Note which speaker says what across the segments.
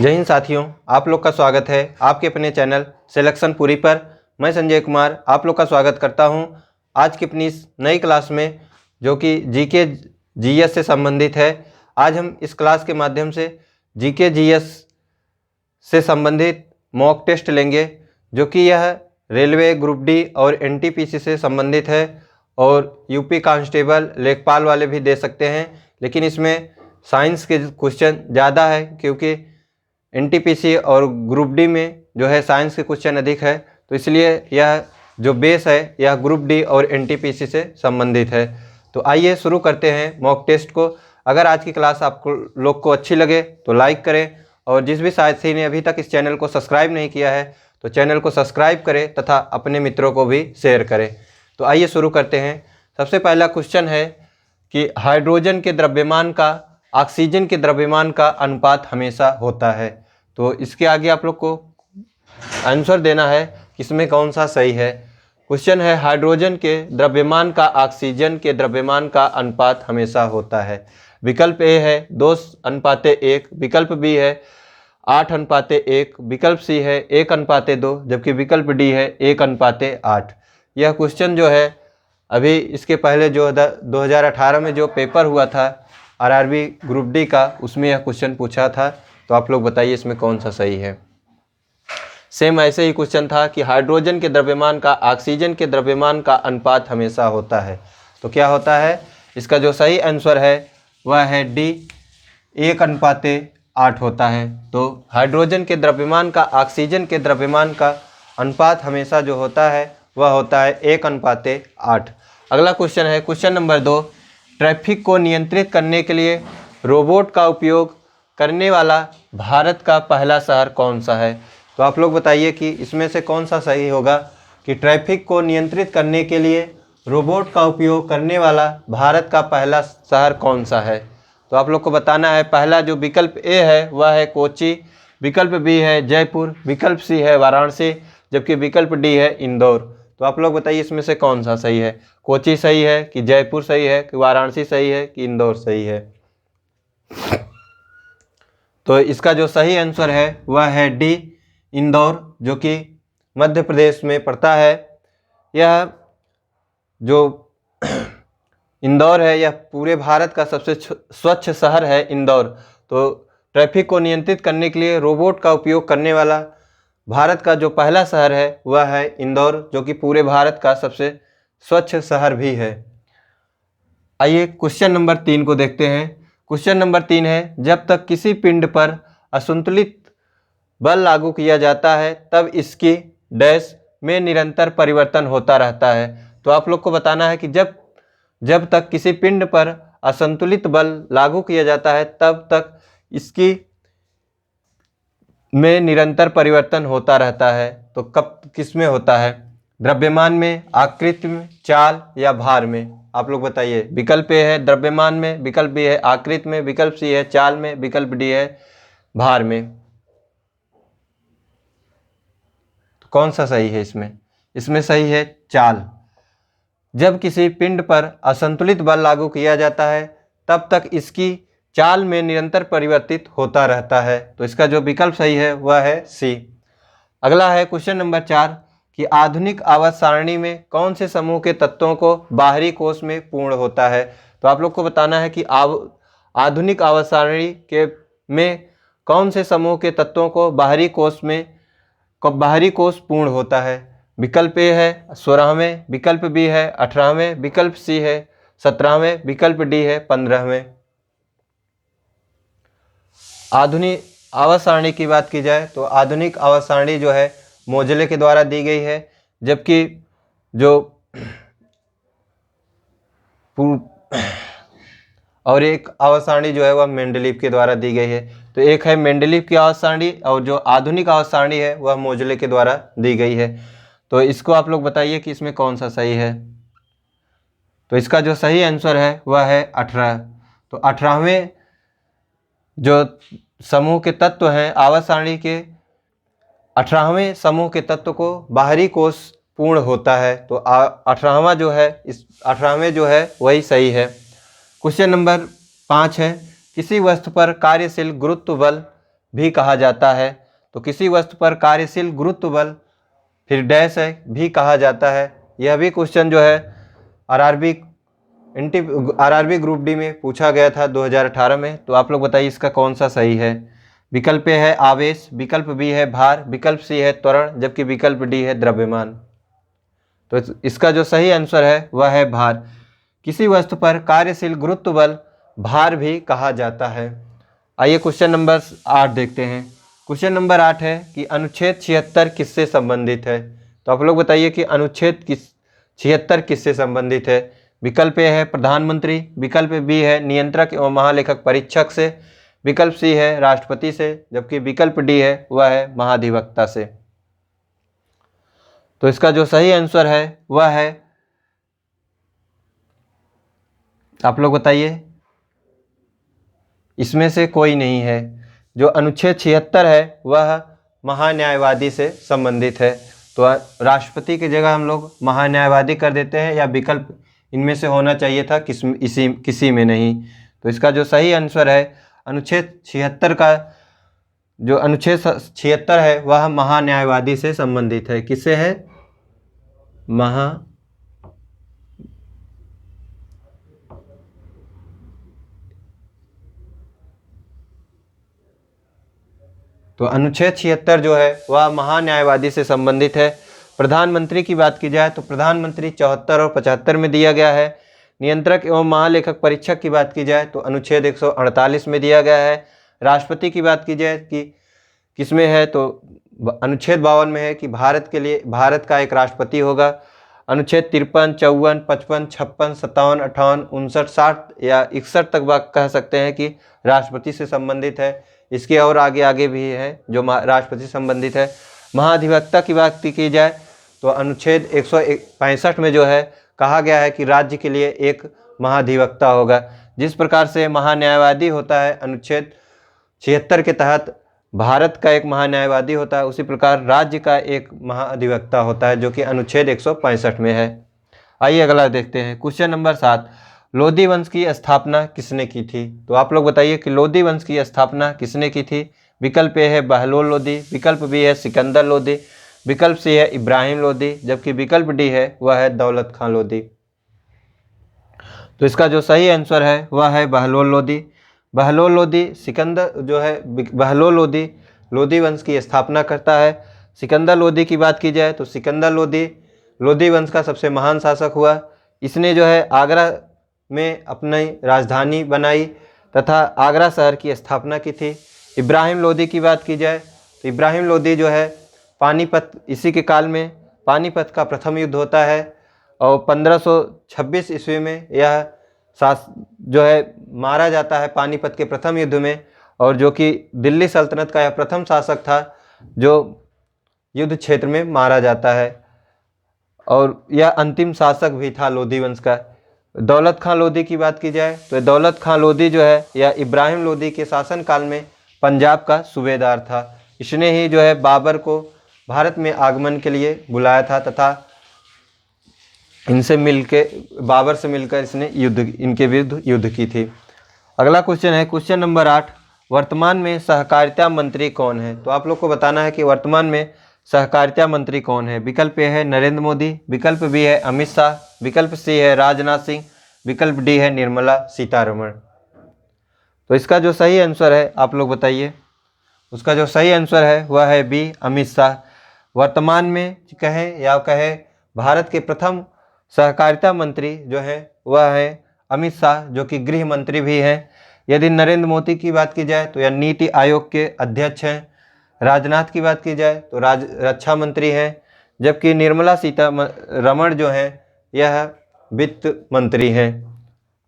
Speaker 1: जय हिंद साथियों, आप लोग का स्वागत है आपके अपने चैनल सिलेक्शन पूरी पर। मैं संजय कुमार आप लोग का स्वागत करता हूं आज की अपनी इस नई क्लास में, जो कि जीके जीएस से संबंधित है। आज हम इस क्लास के माध्यम से जीके जीएस से संबंधित मॉक टेस्ट लेंगे, जो कि यह रेलवे ग्रुप डी और एनटीपीसी से संबंधित है और यूपी कांस्टेबल लेखपाल वाले भी दे सकते हैं। लेकिन इसमें साइंस के क्वेश्चन ज़्यादा है, क्योंकि एनटीपीसी और ग्रुप डी में जो है साइंस के क्वेश्चन अधिक है, तो इसलिए यह जो बेस है यह ग्रुप डी और एनटीपीसी से संबंधित है। तो आइए शुरू करते हैं मॉक टेस्ट को। अगर आज की क्लास आपको लोग को अच्छी लगे तो लाइक करें, और जिस भी साथी ने अभी तक इस चैनल को सब्सक्राइब नहीं किया है तो चैनल को सब्सक्राइब करें तथा अपने मित्रों को भी शेयर करें। तो आइए शुरू करते हैं। सबसे पहला क्वेश्चन है कि हाइड्रोजन के द्रव्यमान का ऑक्सीजन के द्रव्यमान का अनुपात हमेशा होता है। तो इसके आगे आप लोग को आंसर देना है कि इसमें कौन सा सही है। क्वेश्चन है हाइड्रोजन के द्रव्यमान का ऑक्सीजन के द्रव्यमान का अनुपात हमेशा होता है। विकल्प ए है 2:1, विकल्प बी है 8:1, विकल्प सी है 1:2, जबकि विकल्प डी है 1:8। यह क्वेश्चन जो है अभी इसके पहले जो 2018 में जो पेपर हुआ था आरआरबी ग्रुप डी का, उसमें यह क्वेश्चन पूछा था। तो आप लोग बताइए इसमें कौन सा सही है। सेम ऐसे ही क्वेश्चन था कि हाइड्रोजन के द्रव्यमान का ऑक्सीजन के द्रव्यमान का अनुपात हमेशा होता है। तो क्या होता है, इसका जो सही आंसर है वह है डी, 1:8 होता है। तो हाइड्रोजन के द्रव्यमान का ऑक्सीजन के द्रव्यमान का अनुपात हमेशा जो होता है वह होता है 1:8। अगला क्वेश्चन है क्वेश्चन नंबर 2, ट्रैफिक को नियंत्रित करने के लिए रोबोट का उपयोग करने वाला भारत का पहला शहर कौन सा है। तो आप लोग बताइए कि इसमें से कौन सा सही होगा कि ट्रैफिक को नियंत्रित करने के लिए रोबोट का उपयोग करने वाला भारत का पहला शहर कौन सा है। तो आप लोग को बताना है, पहला जो विकल्प ए है वह है कोची, विकल्प बी है जयपुर, विकल्प सी है वाराणसी, जबकि विकल्प डी है इंदौर। तो आप लोग बताइए इसमें से कौन सा सही है। कोची सही है कि जयपुर सही है कि वाराणसी सही है कि इंदौर सही है। तो इसका जो सही आंसर है वह है डी, इंदौर, जो कि मध्य प्रदेश में पड़ता है। यह जो इंदौर है यह पूरे भारत का सबसे स्वच्छ शहर है इंदौर। तो ट्रैफिक को नियंत्रित करने के लिए रोबोट का उपयोग करने वाला भारत का जो पहला शहर है वह है इंदौर, जो कि पूरे भारत का सबसे स्वच्छ शहर भी है। आइए क्वेश्चन नंबर 3 को देखते हैं। क्वेश्चन नंबर 3 है, जब तक किसी पिंड पर असंतुलित बल लागू किया जाता है तब इसकी डैश में निरंतर परिवर्तन होता रहता है। तो आप लोग को बताना है कि जब तक किसी पिंड पर असंतुलित बल लागू किया जाता है तब तक इसकी में निरंतर परिवर्तन होता रहता है। तो कब किस में होता है, द्रव्यमान में, आकृति में, चाल या भार में। आप लोग बताइए। विकल्प ए है द्रव्यमान में, विकल्प बी है आकृति में, विकल्प सी है चाल में, विकल्प डी है भार में। तो कौन सा सही है इसमें सही है चाल। जब किसी पिंड पर असंतुलित बल लागू किया जाता है तब तक इसकी चाल में निरंतर परिवर्तित होता रहता है। तो इसका जो विकल्प सही है वह है सी। अगला है क्वेश्चन नंबर 4 कि आधुनिक आवर्त सारणी में कौन से समूह के तत्वों को बाहरी कोष में पूर्ण होता है। तो आप लोग को बताना है कि आधुनिक आवर्त सारणी के में कौन से समूह के तत्वों को बाहरी कोष पूर्ण होता है। विकल्प ए है 16वें, विकल्प बी है 18वें, विकल्प सी है 17वें, विकल्प डी है 15वें। आधुनिक आवर्त सारणी की बात की जाए तो आधुनिक आवर्त सारणी जो है मोजले के द्वारा दी गई है, जबकि जो और एक आवर्त सारणी जो है वह मेंडलीव के द्वारा दी गई है। तो एक है मेंडलीव की आवर्त सारणी और जो आधुनिक आवर्त सारणी है वह मोजले के द्वारा दी गई है। तो इसको आप लोग बताइए कि इसमें कौन सा सही है। तो इसका जो सही आंसर है वह है 18। तो 18वें जो समूह के तत्व हैं आवर्त सारणी के 18वें समूह के तत्व को बाहरी कोष पूर्ण होता है। तो 18वां जो है इस 18वें जो है वही सही है। क्वेश्चन नंबर 5 है, किसी वस्तु पर कार्यशील गुरुत्व बल भी कहा जाता है। तो किसी वस्तु पर कार्यशील गुरुत्व बल फिर डैश है भी कहा जाता है। यह भी क्वेश्चन जो है आरआरबी ग्रुप डी में पूछा गया था 2018 में। तो आप लोग बताइए इसका कौन सा सही है। विकल्प ए है आवेश, विकल्प बी है भार, विकल्प सी है त्वरण, जबकि विकल्प डी है द्रव्यमान। तो इसका जो सही आंसर है वह है भार। किसी वस्तु पर कार्यशील गुरुत्व बल भार भी कहा जाता है। आइए क्वेश्चन नंबर 8 देखते हैं। क्वेश्चन नंबर 8 है कि अनुच्छेद 76 किससे संबंधित है। तो आप लोग बताइए कि अनुच्छेद 76 किससे संबंधित है। विकल्प ए है प्रधानमंत्री, विकल्प बी है नियंत्रक एवं महालेखक परीक्षक से, विकल्प सी है राष्ट्रपति से, जबकि विकल्प डी है वह है महाधिवक्ता से। तो इसका जो सही आंसर है वह है, आप लोग बताइए, इसमें से कोई नहीं है। जो अनुच्छेद 76 है वह महान्यायवादी से संबंधित है। तो राष्ट्रपति की जगह हम लोग महान्यायवादी कर देते हैं, या विकल्प इनमें से होना चाहिए था, किसी में नहीं। तो इसका जो सही आंसर है अनुच्छेद 76 का, जो अनुच्छेद 76 है वह महान्यायवादी से संबंधित है। किससे है? तो अनुच्छेद 76 जो है वह महान्यायवादी से संबंधित है। प्रधानमंत्री की बात की जाए तो प्रधानमंत्री 74 और 75 में दिया गया है। नियंत्रक एवं महालेखक परीक्षक की बात की जाए तो अनुच्छेद 148 में दिया गया है। राष्ट्रपति की बात की जाए कि किसमें है, तो अनुच्छेद 52 में है कि भारत का एक राष्ट्रपति होगा। अनुच्छेद 53, 54, 55, 56, 57, 58, 59, 60 या 61 तक बात कह सकते हैं कि राष्ट्रपति से संबंधित है। इसके और आगे भी है जो राष्ट्रपति से संबंधित है। महाधिवक्ता की बात की जाए तो अनुच्छेद 165 में जो है कहा गया है कि राज्य के लिए एक महाधिवक्ता होगा। जिस प्रकार से महान्यायवादी होता है अनुच्छेद 76 के तहत भारत का एक महान्यायवादी होता है, उसी प्रकार राज्य का एक महाधिवक्ता होता है जो कि अनुच्छेद 165 में है। आइए अगला देखते हैं। क्वेश्चन नंबर 7, लोधी वंश की स्थापना किसने की थी। तो आप लोग बताइए कि लोधी वंश की स्थापना किसने की थी। विकल्प ए है बहलोल लोधी, विकल्प बी है सिकंदर लोधी, विकल्प सी है इब्राहिम लोधी, जबकि विकल्प डी है वह है दौलत खां लोधी। तो इसका जो सही आंसर है वह है बहलोल लोधी। बहलोल लोधी सिकंदर जो है बहलोल लोधी लोधी वंश की स्थापना करता है। सिकंदर लोधी की बात की जाए तो सिकंदर लोधी वंश का सबसे महान शासक हुआ। इसने जो है आगरा में अपनी राजधानी बनाई तथा आगरा शहर की स्थापना की थी। इब्राहिम लोधी की बात की जाए तो इब्राहिम लोधी जो है पानीपत, इसी के काल में पानीपत का प्रथम युद्ध होता है और 1526 ईस्वी में यह जो है मारा जाता है पानीपत के प्रथम युद्ध में, और जो कि दिल्ली सल्तनत का यह प्रथम शासक था जो युद्ध क्षेत्र में मारा जाता है, और यह अंतिम शासक भी था लोधी वंश का। दौलत खां लोधी की बात की जाए तो दौलत खां लोधी जो है यह इब्राहिम लोधी के शासनकाल में पंजाब का सूबेदार था। इसने ही जो है बाबर को भारत में आगमन के लिए बुलाया था तथा बाबर से मिलकर इसने इनके विरुद्ध युद्ध की थी। अगला क्वेश्चन है क्वेश्चन नंबर 8, वर्तमान में सहकारिता मंत्री कौन है। तो आप लोग को बताना है कि वर्तमान में सहकारिता मंत्री कौन है। विकल्प ए है नरेंद्र मोदी, विकल्प बी है अमित शाह, विकल्प सी है राजनाथ सिंह, विकल्प डी है निर्मला सीतारमण। तो इसका जो सही आंसर है आप लोग बताइए। उसका जो सही आंसर है वह है बी अमित शाह। वर्तमान में कहे भारत के प्रथम सहकारिता मंत्री जो है वह है अमित शाह, जो कि गृह मंत्री भी हैं। यदि नरेंद्र मोदी की बात की जाए तो यह नीति आयोग के अध्यक्ष हैं। राजनाथ की बात की जाए तो रक्षा मंत्री हैं, जबकि निर्मला सीतारमण जो है यह वित्त मंत्री हैं।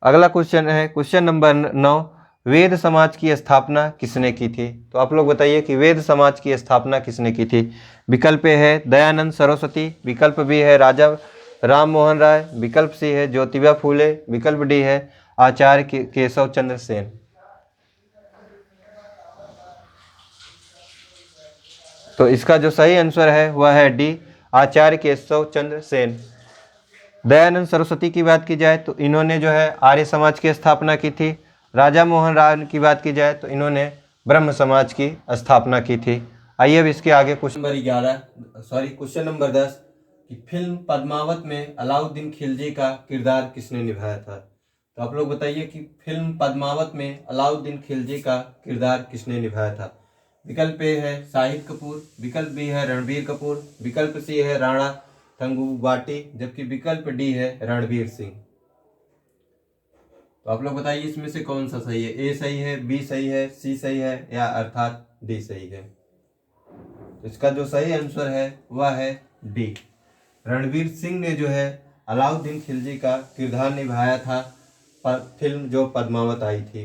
Speaker 1: अगला क्वेश्चन है क्वेश्चन नंबर 9, वेद समाज की स्थापना किसने की थी। तो आप लोग बताइए कि वेद समाज की स्थापना किसने की थी। विकल्प ए है दयानंद सरस्वती, विकल्प बी है राजा राम मोहन राय, विकल्प सी है ज्योतिबा फूले, विकल्प डी है आचार्य केशव चंद्र सेन। तो इसका जो सही आंसर है वह है डी आचार्य केशव चंद्र सेन। दयानंद सरस्वती की बात की जाए तो इन्होंने जो है आर्य समाज की स्थापना की थी। राजा मोहन राय की बात की जाए तो इन्होंने ब्रह्म समाज की स्थापना की थी। आइए अब इसके आगे क्वेश्चन नंबर 10 कि फिल्म पद्मावत में अलाउद्दीन खिलजी का किरदार किसने निभाया था। तो आप लोग बताइए कि फिल्म पद्मावत में अलाउद्दीन खिलजी का किरदार किसने निभाया था। विकल्प ए है शाहिद कपूर, विकल्प बी है रणबीर कपूर, विकल्प सी है राणा थंगुबाटी, जबकि विकल्प डी है रणवीर सिंह। तो आप लोग बताइए इसमें से कौन सा सही है। ए सही है, बी सही है, सी सही है या अर्थात डी सही है। तो इसका जो सही आंसर है वह है डी। रणवीर सिंह ने जो है अलाउद्दीन खिलजी का किरदार निभाया था फिल्म जो पद्मावत आई थी।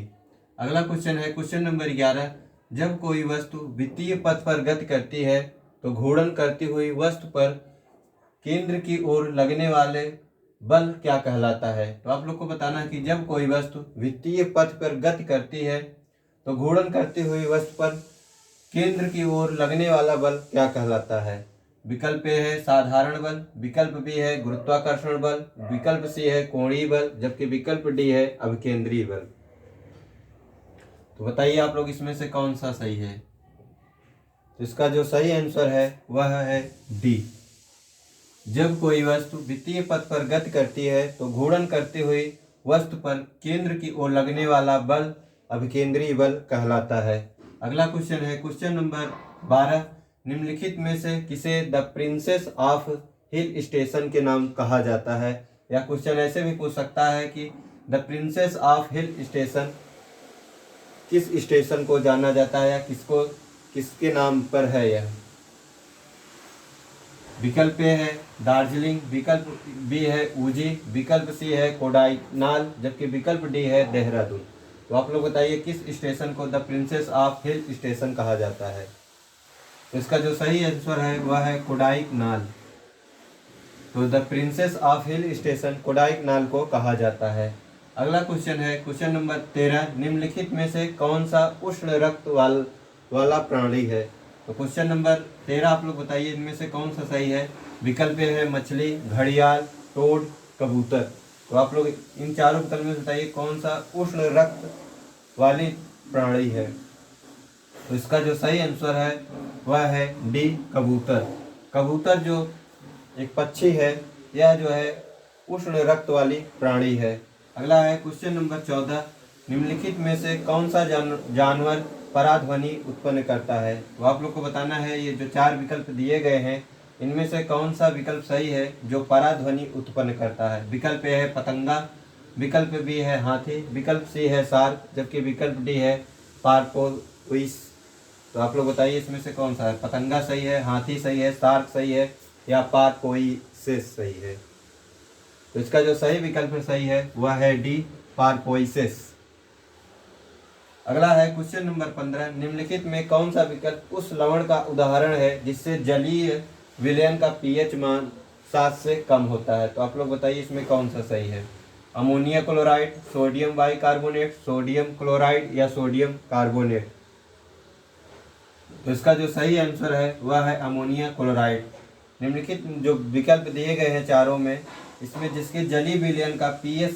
Speaker 1: अगला क्वेश्चन है क्वेश्चन नंबर 11। जब कोई वस्तु वित्तीय पथ पर गति करती है तो घूर्णन करती हुई वस्तु पर केंद्र की ओर लगने वाले बल क्या कहलाता है। तो आप लोग को बताना है कि जब कोई वस्तु वित्तीय पथ पर गति करती है तो घूर्णन करती हुई वस्तु पर केंद्र की ओर लगने वाला बल क्या कहलाता है। विकल्प ए है साधारण बल, विकल्प बी है गुरुत्वाकर्षण बल, विकल्प सी है कोणीय बल, जबकि विकल्प डी है अभिकेंद्रीय बल। तो बताइए आप लोग इसमें से कौन सा सही है। तो इसका जो सही आंसर है वह है डी। जब कोई वस्तु वित्तीय पथ पर गति करती है तो घूर्णन करती हुई वस्तु पर केंद्र की ओर लगने वाला बल अभिकेंद्रीय बल कहलाता है। अगला क्वेश्चन है क्वेश्चन नंबर 12। निम्नलिखित में से किसे the princess of hill station के नाम कहा जाता है। या क्वेश्चन ऐसे भी पूछ सकता है कि the princess of hill station किस स्टेशन को जाना जाता है या किसके नाम पर है यह। विकल्प ए है दार्जिलिंग, विकल्प बी है ऊजी, विकल्प सी है कोडाईनाल, जबकि विकल्प डी है देहरादून। तो आप लोग बताइए किस स्टेशन को the princess of hill station कहा जाता है। तो इसका जो सही आंसर है वह है कोडाईकनाल। तो the princess of hill station Kodaikanal को कहा जाता है। अगला क्वेश्चन है क्वेश्चन नंबर 13। निम्नलिखित में से कौन सा उष्ण रक्त वाला प्राणी है। तो क्वेश्चन नंबर 13 आप लोग बताइए इनमें से कौन सा सही है। विकल्प है मछली, घड़ियाल, टोड, कबूतर। तो आप लोग इन चारों विकल्प में बताइए कौन सा उष्ण रक्त वाली प्राणी है। तो इसका जो सही आंसर है वह है डी कबूतर। कबूतर जो एक पक्षी है यह जो है उष्ण रक्त वाली प्राणी है। अगला है क्वेश्चन नंबर 14। निम्नलिखित में से कौन सा जानवर पराध्वनि उत्पन्न करता है। तो आप लोग को बताना है ये जो 4 विकल्प दिए गए हैं इनमें से कौन सा विकल्प सही है जो पराध्वनि उत्पन्न करता है। विकल्प ए है पतंगा, विकल्प बी है हाथी, विकल्प सी है शार्क, जबकि विकल्प डी है पारपोइस। तो आप लोग बताइए इसमें से कौन सा है। पतंगा सही है, हाथी सही है, शार्क सही है या पारपोइसेस सही है। तो इसका जो सही विकल्प सही है वह है डी पारपोइसेस। अगला है क्वेश्चन नंबर 15। निम्नलिखित में कौन सा विकल्प उस लवण का उदाहरण है जिससे जलीय विलयन का पीएच मान 7 से कम होता है। तो आप लोग बताइए इसमें कौन सा सही है। Ammonia chloride, sodium bicarbonate, sodium chloride या सोडियम कार्बोनेट। तो इसका जो सही आंसर है वह है अमोनिया क्लोराइड। निम्नलिखित जो विकल्प दिए गए हैं चारों में इसमें जिसके जलीय विलयन का पीएच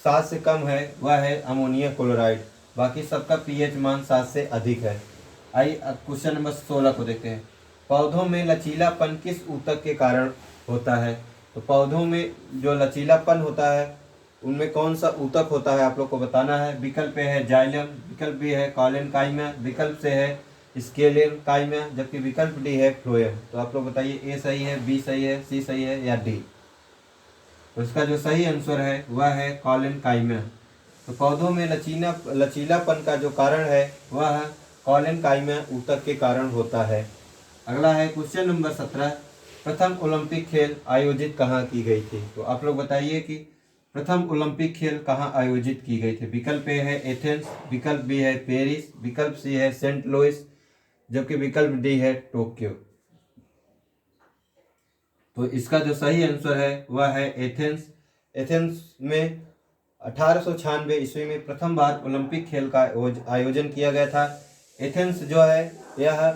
Speaker 1: 7 से कम है वह है अमोनिया क्लोराइड। बाकी सबका पीएच मान 7 से अधिक है। आइए अब क्वेश्चन नंबर 16 को देखते हैं। पौधों में लचीलापन किस ऊतक के कारण होता है। तो पौधों में जो लचीलापन होता है उनमें कौन सा ऊतक होता है आप लोग को बताना है। विकल्प ए है जाइलम, विकल्प बी है कॉलेनकाइमा, विकल्प से है स्केलेनकाइमा, जबकि विकल्प डी है फ्लोएम। तो आप लोग बताइए ए सही है, बी सही है, सी सही है या डी। तो इसका जो सही आंसर है वह है कॉलेनकाइमा। तो पौधों में लचीलापन का जो कारण है वह कॉलेनकाइमा ऊतक के कारण होता है। अगला है क्वेश्चन नंबर 17। प्रथम ओलंपिक खेल आयोजित कहाँ की गई थी। तो आप लोग बताइए कि प्रथम ओलंपिक खेल कहाँ आयोजित की गई थी। विकल्प ए है एथेंस, विकल्प बी है पेरिस, विकल्प सी है सेंट लुइस, जबकि विकल्प डी है टोक्यो। तो इसका जो सही आंसर है वह है एथेंस। एथेंस में 1896 ईस्वी में प्रथम बार ओलंपिक खेल का आयोजन किया गया था। एथेंस जो है यह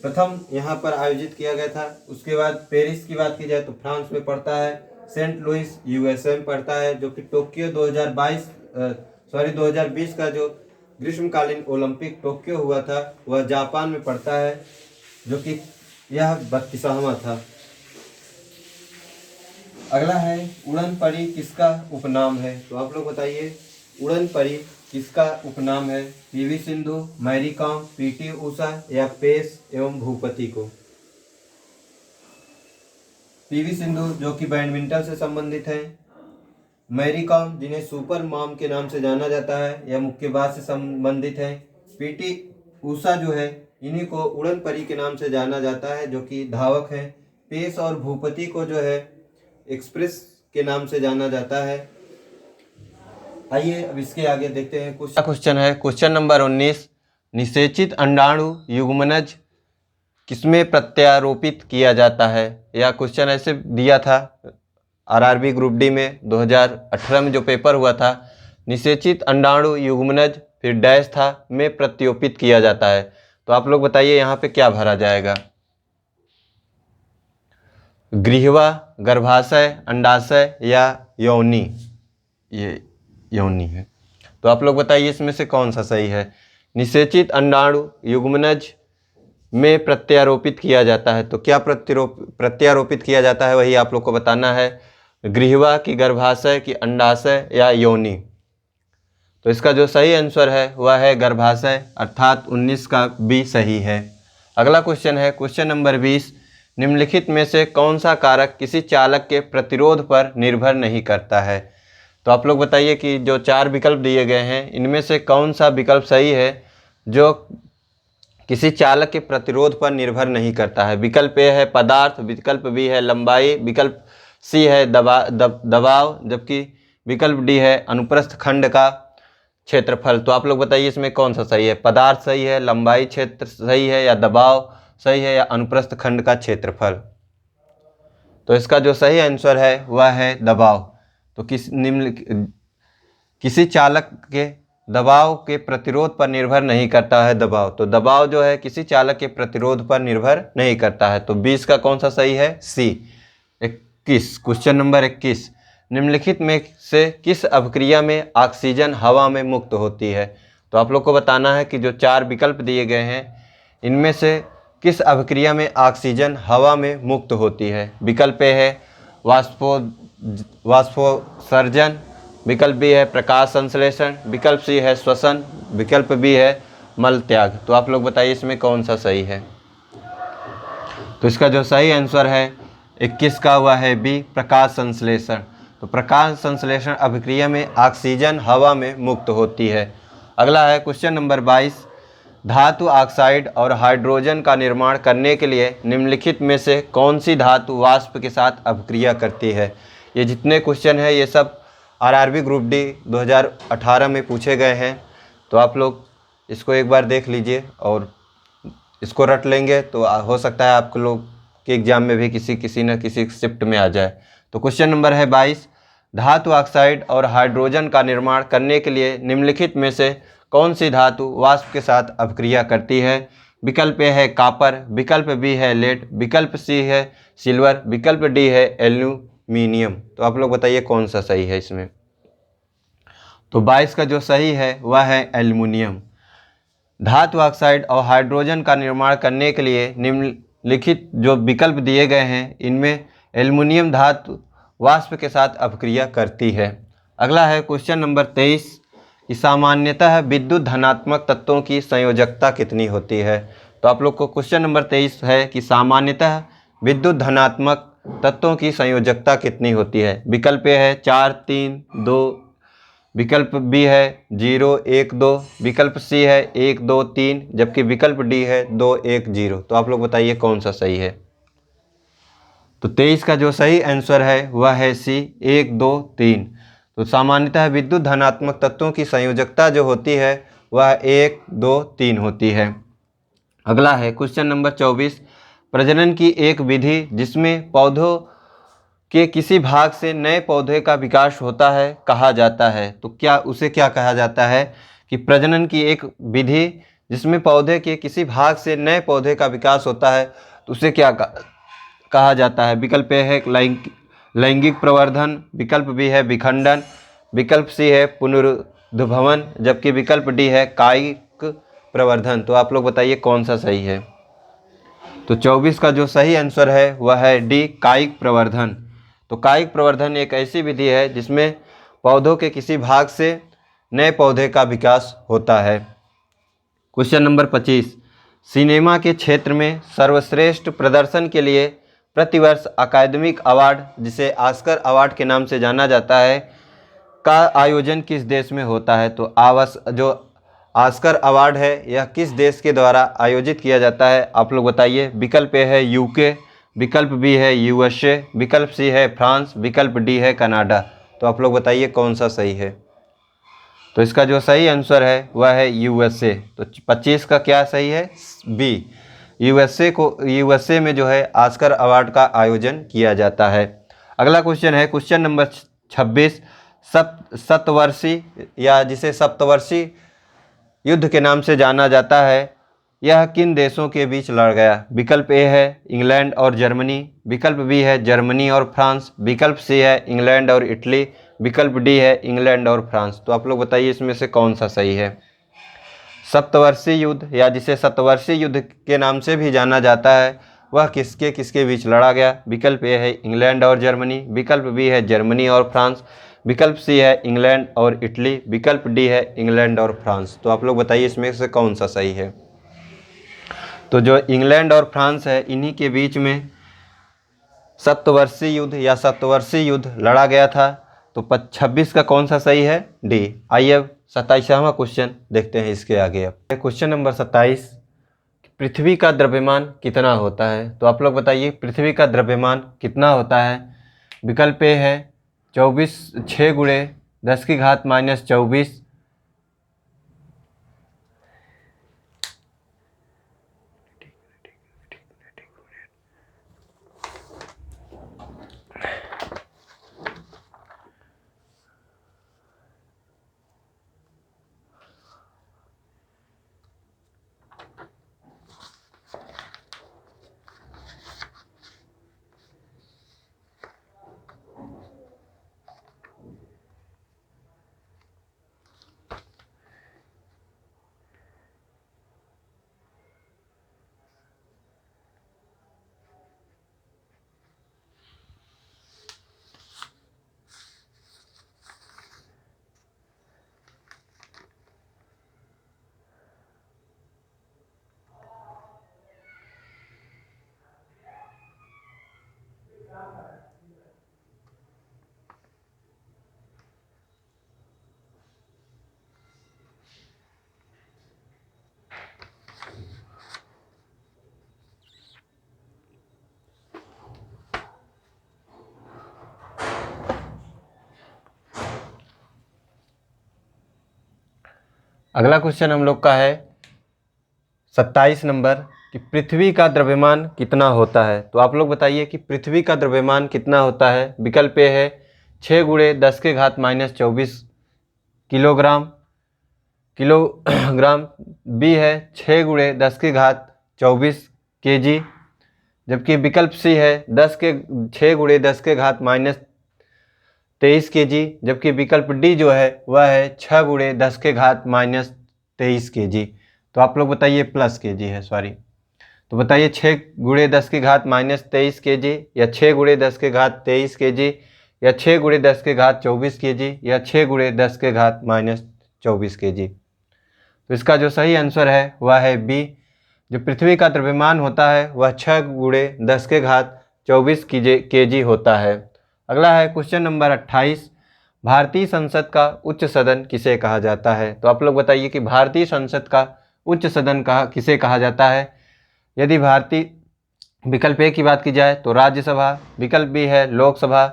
Speaker 1: प्रथम यहाँ पर आयोजित किया गया था। उसके बाद पेरिस की बात की जाए तो फ्रांस में पड़ता है, सेंट लुइस यूएसए में पड़ता है, जो कि टोक्यो 2020 का जो ग्रीष्मकालीन ओलंपिक टोक्यो हुआ था वह जापान में पड़ता है, जो कि यह 32वां था। अगला है उड़न परी किसका उपनाम है? तो आप लोग बताइए उड़न परी किसका उपनाम है? पीवी सिंधु, मैरी कॉम, पीटी उषा या पेस एवं भूपति को? पीवी सिंधु जो कि बैडमिंटन से संबंधित है, मैरी कॉम जिन्हें सुपर मॉम के नाम से जाना जाता है या मुक्केबाज से संबंधित है, पीटी उषा जो है इन्हीं को उड़न परी के नाम से जाना जाता है जो कि धावक है, पेस और भूपति को जो है एक्सप्रेस के नाम से जाना जाता है। आइए अब इसके आगे देखते हैं। क्वेश्चन है क्वेश्चन नंबर 19, निषेचित अंडाणु युग्मनज किसमें प्रत्यारोपित किया जाता है? यह क्वेश्चन ऐसे दिया था आरआरबी ग्रुप डी में 2018 में जो पेपर हुआ था, निषेचित अंडाणु युग्मनज फिर डैश था में प्रत्यारोपित किया जाता है। तो आप लोग बताइए यहाँ पे क्या भरा जाएगा? ग्रीहवा, गर्भाशय, अंडाशय या योनि? ये योनि है। तो आप लोग बताइए इसमें से कौन सा सही है? निषेचित अंडाणु युग्मनज में प्रत्यारोपित किया जाता है, तो क्या प्रत्यारोपित किया जाता है वही आप लोग को बताना है। ग्रीहवा की, गर्भाशय की, अंडाशय या योनि? तो इसका जो सही आंसर है वह है गर्भाशय, अर्थात 19 का बी सही है। अगला क्वेश्चन है क्वेश्चन नंबर 20, निम्नलिखित में से कौन सा कारक किसी चालक के प्रतिरोध पर निर्भर नहीं करता है? तो आप लोग बताइए कि जो 4 विकल्प दिए गए हैं इनमें से कौन सा विकल्प सही है जो किसी चालक के प्रतिरोध पर निर्भर नहीं करता है? विकल्प ए है पदार्थ, विकल्प बी है लंबाई, विकल्प सी है दबाव, जबकि विकल्प डी है अनुप्रस्थ खंड का क्षेत्रफल। तो आप लोग बताइए इसमें कौन सा सही है? पदार्थ सही है, लंबाई क्षेत्र सही है या दबाव सही है या अनुप्रस्थ खंड का क्षेत्रफल? तो इसका जो सही आंसर है वह है दबाव। तो किसी चालक के दबाव के प्रतिरोध पर निर्भर नहीं करता है दबाव। तो दबाव जो है किसी चालक के प्रतिरोध पर निर्भर नहीं करता है। तो 20 का कौन सा सही है? सी। 21 क्वेश्चन नंबर 21, निम्नलिखित में से किस अभिक्रिया में ऑक्सीजन हवा में मुक्त होती है? तो आप लोग को बताना है कि जो 4 विकल्प दिए गए हैं इनमें से किस अभिक्रिया में ऑक्सीजन हवा में मुक्त होती है? विकल्प ए है वाष्पोत्सर्जन, विकल्प बी है प्रकाश संश्लेषण, विकल्प सी है श्वसन, विकल्प बी है मल त्याग। तो आप लोग बताइए इसमें कौन सा सही है? तो इसका जो सही आंसर है 21 का वह है बी प्रकाश संश्लेषण। तो प्रकाश संश्लेषण अभिक्रिया में ऑक्सीजन हवा में मुक्त होती है। अगला है क्वेश्चन नंबर 22, धातु ऑक्साइड और हाइड्रोजन का निर्माण करने के लिए निम्नलिखित में से कौन सी धातु वाष्प के साथ अभिक्रिया करती है? ये जितने क्वेश्चन हैं ये सब आरआरबी ग्रुप डी 2018 में पूछे गए हैं। तो आप लोग इसको एक बार देख लीजिए और इसको रट लेंगे तो हो सकता है आपको लोग के एग्जाम में भी किसी न किसी शिफ्ट में आ जाए। तो क्वेश्चन नंबर है 22, धातु ऑक्साइड और हाइड्रोजन का निर्माण करने के लिए निम्नलिखित में से कौन सी धातु वाष्प के साथ अभिक्रिया करती है? विकल्प ए है कॉपर, विकल्प बी है लेड, विकल्प सी है सिल्वर, विकल्प डी है एल्यूमिनियम। तो आप लोग बताइए कौन सा सही है इसमें? तो 22 का जो सही है वह है एल्यूमिनियम। धातु ऑक्साइड और हाइड्रोजन का निर्माण करने के लिए निम्नलिखित जो विकल्प दिए गए हैं इनमें एल्यूमिनियम धातु वाष्प के साथ अभिक्रिया करती है। अगला है क्वेश्चन नंबर 23 कि सामान्यतः विद्युत धनात्मक तत्वों की संयोजकता कितनी होती है? तो आप लोग को क्वेश्चन नंबर 23 है कि सामान्यतः विद्युत धनात्मक तत्वों की संयोजकता कितनी होती है? विकल्प ए है 4, 3, 2, विकल्प बी है 0, 1, 2, विकल्प सी है 1, 2, 3, जबकि विकल्प डी है 2, 1, 0। तो आप लोग बताइए कौन सा सही है? तो 23 का जो सही आंसर है वह है सी 1, 2, 3। तो सामान्यतः विद्युत धनात्मक तत्वों की संयोजकता जो होती है वह 1, 2, 3 होती है। अगला है क्वेश्चन नंबर 24, प्रजनन की एक विधि जिसमें पौधों के किसी भाग से नए पौधे का विकास होता है कहा जाता है। तो क्या कहा जाता है कि प्रजनन की एक विधि जिसमें पौधे के किसी भाग से नए पौधे का विकास होता है तो उसे क्या कहा जाता है? विकल्प ए है लैंगिक प्रवर्धन, विकल्प बी है विखंडन, विकल्प सी है भवन, जबकि विकल्प डी है कायिक प्रवर्धन। तो आप लोग बताइए कौन सा सही है। तो 24 का जो सही आंसर है वह है डी कायिक प्रवर्धन। तो कायिक प्रवर्धन एक ऐसी विधि है जिसमें पौधों के किसी भाग से नए पौधे का विकास होता है। क्वेश्चन नंबर 25, सिनेमा के क्षेत्र में सर्वश्रेष्ठ प्रदर्शन के लिए प्रतिवर्ष अकादमिक अवार्ड, जिसे ऑस्कर अवार्ड के नाम से जाना जाता है, का आयोजन किस देश में होता है। तो जो ऑस्कर अवार्ड है यह किस देश के द्वारा आयोजित किया जाता है, आप लोग बताइए। विकल्प ए है यूके, विकल्प बी है यूएसए, विकल्प सी है फ्रांस, विकल्प डी है कनाडा। तो आप लोग बताइए कौन सा सही है। तो इसका जो सही आंसर है वह है यूएसए। तो 25 का क्या सही है, बी। यूएसए में जो है ऑस्कर अवार्ड का आयोजन किया जाता है। अगला क्वेश्चन है क्वेश्चन नंबर 26, सप्तवर्षीय या जिसे सप्तवर्षीय युद्ध के नाम से जाना जाता है, यह किन देशों के बीच लड़ गया। विकल्प ए है इंग्लैंड और जर्मनी, विकल्प बी है जर्मनी और फ्रांस, विकल्प सी है इंग्लैंड और इटली, विकल्प डी है इंग्लैंड और फ्रांस। तो आप लोग बताइए इसमें से कौन सा सही है। सप्तवर्षीय युद्ध या जिसे सप्तवर्षीय युद्ध के नाम से भी जाना जाता है वह किसके किसके बीच लड़ा गया। विकल्प ए है इंग्लैंड और जर्मनी, विकल्प बी है जर्मनी और फ्रांस, विकल्प सी है इंग्लैंड और इटली, विकल्प डी है इंग्लैंड और फ्रांस। तो आप लोग बताइए इसमें से कौन सा सही है। तो जो इंग्लैंड और फ्रांस है इन्हीं के बीच में सप्तवर्षीय युद्ध या सप्तवर्षीय युद्ध लड़ा गया था। तो 26 का कौन सा सही है, डी। आइए अब 27वां क्वेश्चन देखते हैं इसके आगे। अब क्वेश्चन नंबर 27, पृथ्वी का द्रव्यमान कितना होता है। तो आप लोग बताइए पृथ्वी का द्रव्यमान कितना होता है। विकल्प ए है 6 × 10⁻⁻²⁻, अगला क्वेश्चन हम लोग का है 27 नंबर कि पृथ्वी का द्रव्यमान कितना होता है। तो आप लोग बताइए कि पृथ्वी का द्रव्यमान कितना होता है। विकल्प ए है 6 × 10⁻⁻² किलोग्राम, बी है 6 × 10⁻24 kg, जबकि विकल्प सी है 6 × 10⁻23 kg, जबकि विकल्प डी जो है वह है 6 × 10⁻23 kg। तो आप लोग बताइए प्लस kg है, सॉरी। तो बताइए 6 × 10⁻23 kg या 6 × 10⁻23 kg या 6 × 10⁻24 kg या 6 × 10⁻24 kg। तो इसका जो सही आंसर है वह है बी। जो पृथ्वी का द्रव्यमान होता है वह 6 × 10⁻24 kg होता है। अगला है क्वेश्चन नंबर 28, भारतीय संसद का उच्च सदन किसे कहा जाता है। तो आप लोग बताइए कि भारतीय संसद का उच्च सदन किसे कहा जाता है। यदि भारतीय विकल्प ए की बात की जाए तो राज्यसभा, विकल्प बी है लोकसभा,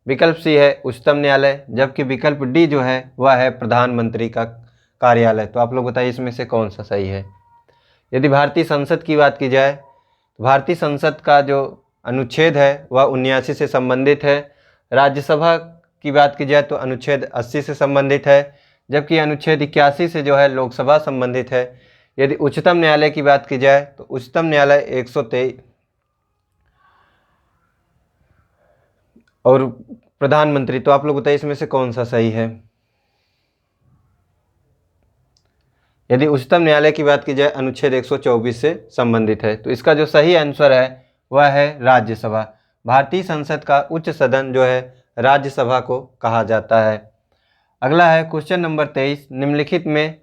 Speaker 1: विकल्प सी है उच्चतम न्यायालय, जबकि विकल्प डी जो है वह है प्रधानमंत्री का कार्यालय। तो आप लोग बताइए इसमें से कौन सा सही है। यदि भारतीय संसद की बात की जाए तो भारतीय संसद का जो अनुच्छेद है वह 79 से संबंधित है। राज्यसभा की बात की जाए तो अनुच्छेद 80 से संबंधित है, जबकि अनुच्छेद 81 से जो है लोकसभा संबंधित है। यदि उच्चतम न्यायालय की बात की जाए तो उच्चतम न्यायालय 123 और प्रधानमंत्री। तो आप लोग बताइए इसमें से कौन सा सही है। यदि उच्चतम न्यायालय की बात की जाए अनुच्छेद 124 से संबंधित है। तो इसका जो सही आंसर है वह है राज्यसभा। भारतीय संसद का उच्च सदन जो है राज्यसभा को कहा जाता है। अगला है क्वेश्चन नंबर 23, निम्नलिखित में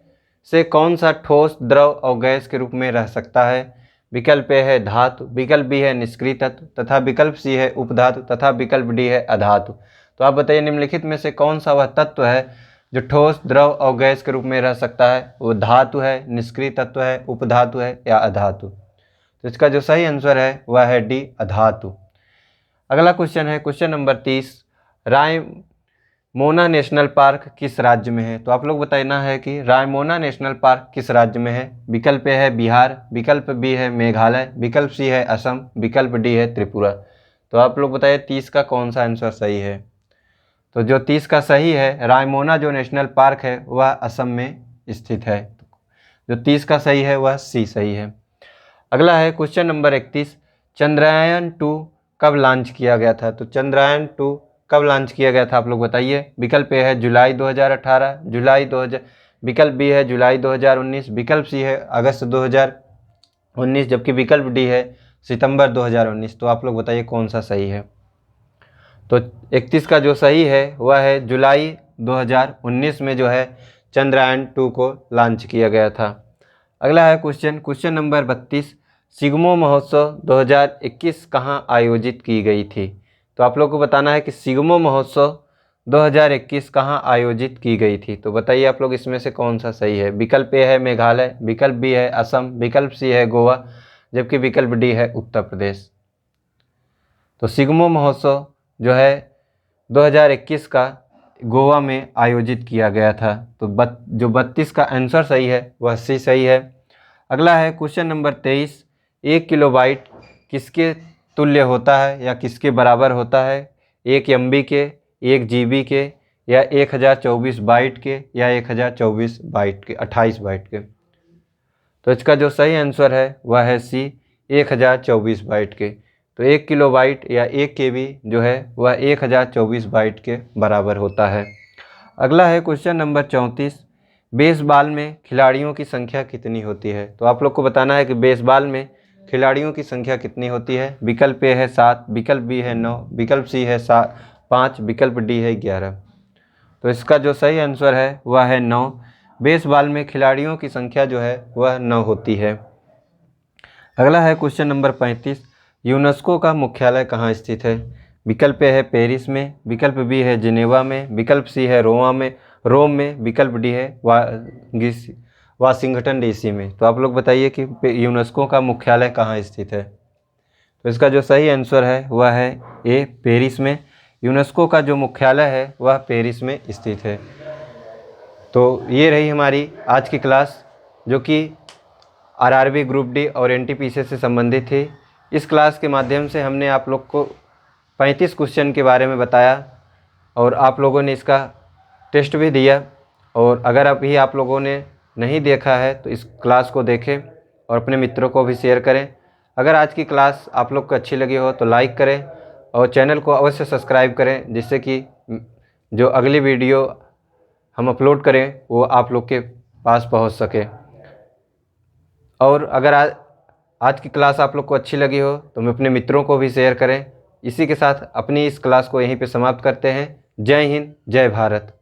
Speaker 1: से कौन सा ठोस, द्रव और गैस के रूप में रह सकता है? विकल्प ए है धातु, विकल्प बी है निष्क्रिय तत्व तथा विकल्प सी है उपधातु तथा विकल्प डी है अधातु। तो आप बताइए निम्नलिखित में से कौन सा वह तत्व है जो ठोस, द्रव और गैस के रूप में रह सकता है? वो धातु है, निष्क्रिय तत्व है, उपधातु है या अधातु? तो इसका जो सही आंसर है वह है डी, अधातु। अगला क्वेश्चन है question number 30, Raimona national park किस राज्य में है? तो आप लोग बताना है कि रायमोना नेशनल पार्क किस राज्य में है। विकल्प ए है बिहार, विकल्प बी है मेघालय, विकल्प सी है असम, विकल्प डी है त्रिपुरा। तो आप लोग बताइए 30 का कौन सा आंसर सही है? तो जो 30 का सही है, रायमोना जो नेशनल पार्क है वह असम में स्थित है। जो 30 का सही है वह सी सही है। अगला है क्वेश्चन नंबर 31, चंद्रयान 2 कब लॉन्च किया गया था? तो चंद्रयान 2 कब लॉन्च किया गया था आप लोग बताइए। विकल्प ए है जुलाई 2018, जुलाई 2000, विकल्प बी है जुलाई 2019, विकल्प सी है अगस्त 2019, जबकि विकल्प डी है सितंबर 2019। तो आप लोग बताइए कौन सा सही है? तो 31 का जो सही है वह है जुलाई 2019 में जो है चंद्रयान 2 को लॉन्च किया गया था। अगला है क्वेश्चन नंबर 32, सिग्मो महोत्सव 2021 कहाँ आयोजित की गई थी? तो आप लोग को बताना है कि सिग्मो महोत्सव 2021 कहाँ आयोजित की गई थी। तो बताइए आप लोग इसमें से कौन सा सही है। विकल्प ए है मेघालय, विकल्प बी है असम, विकल्प सी है गोवा, जबकि विकल्प डी है उत्तर प्रदेश। तो सिग्मो महोत्सव जो है 2021 का गोवा में आयोजित किया गया था। तो जो 32 का आंसर सही है वह सी सही है। अगला है क्वेश्चन नंबर 23, 1 किलोबाइट किसके तुल्य होता है या किसके बराबर होता है? 1 MB के, 1 GB के, या 1024 बाइट के, या 1024 बाइट के, 28 बाइट के? तो इसका जो सही आंसर है वह है सी, 1024 बाइट के। तो 1 किलोबाइट या 1 KB जो है वह 1024 बाइट के बराबर होता है। अगला है क्वेश्चन नंबर 34, बेसबॉल में खिलाड़ियों की संख्या कितनी होती है? तो आप लोग को बताना है कि बेसबॉल में खिलाड़ियों की संख्या कितनी होती है। विकल्प ए है 7, विकल्प बी है 9, विकल्प सी है 5, विकल्प डी है 11। तो इसका जो सही आंसर है वह है 9। बेसबॉल में खिलाड़ियों की संख्या जो है वह 9 होती है। अगला है क्वेश्चन नंबर 35, यूनेस्को का मुख्यालय कहाँ स्थित है? विकल्प ए है पेरिस में, विकल्प बी है जिनेवा में, विकल्प सी है रोम में, विकल्प डी है वाशिंगटन DC में। तो आप लोग बताइए कि यूनेस्को का मुख्यालय कहाँ स्थित है। तो इसका जो सही आंसर है वह है ए, पेरिस में। यूनेस्को का जो मुख्यालय है वह पेरिस में स्थित है। तो ये रही हमारी आज की क्लास, जो कि RRB ग्रुप डी और NTPC से संबंधित थी। इस क्लास के माध्यम से हमने आप लोग को 35 क्वेश्चन के बारे में बताया और आप लोगों ने इसका टेस्ट भी दिया। और अगर अभी आप लोगों ने नहीं देखा है तो इस क्लास को देखें और अपने मित्रों को भी शेयर करें। अगर आज की क्लास आप लोग को अच्छी लगी हो तो लाइक करें और चैनल को अवश्य सब्सक्राइब करें, जिससे कि जो अगली वीडियो हम अपलोड करें वो आप लोग के पास पहुंच सके। और अगर आज की क्लास आप लोग को अच्छी लगी हो तो मैं अपने मित्रों को भी शेयर करें। इसी के साथ अपनी इस क्लास को यहीं पे समाप्त करते हैं। जय हिंद, जय भारत।